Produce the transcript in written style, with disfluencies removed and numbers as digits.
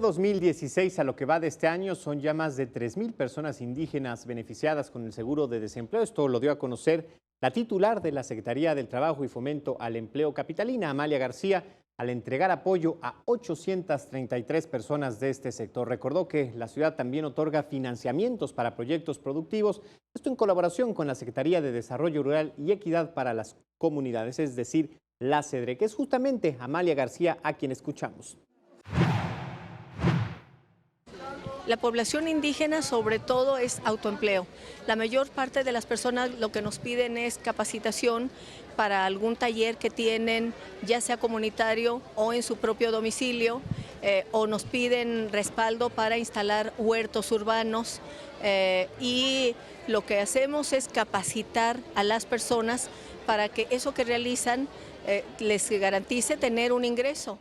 de 2016 a lo que va de este año son ya más de 3,000 personas indígenas beneficiadas con el seguro de desempleo. Esto lo dio a conocer la titular de la Secretaría del Trabajo y Fomento al Empleo capitalina, Amalia García, al entregar apoyo a 833 personas de este sector. Recordó que la ciudad también otorga financiamientos para proyectos productivos, esto en colaboración con la Secretaría de Desarrollo Rural y Equidad para las Comunidades, es decir, la CEDRE, que es justamente Amalia García a quien escuchamos. La población indígena sobre todo es autoempleo. La mayor parte de las personas lo que nos piden es capacitación para algún taller que tienen, ya sea comunitario o en su propio domicilio, o nos piden respaldo para instalar huertos urbanos, y lo que hacemos es capacitar a las personas para que eso que realizan les garantice tener un ingreso.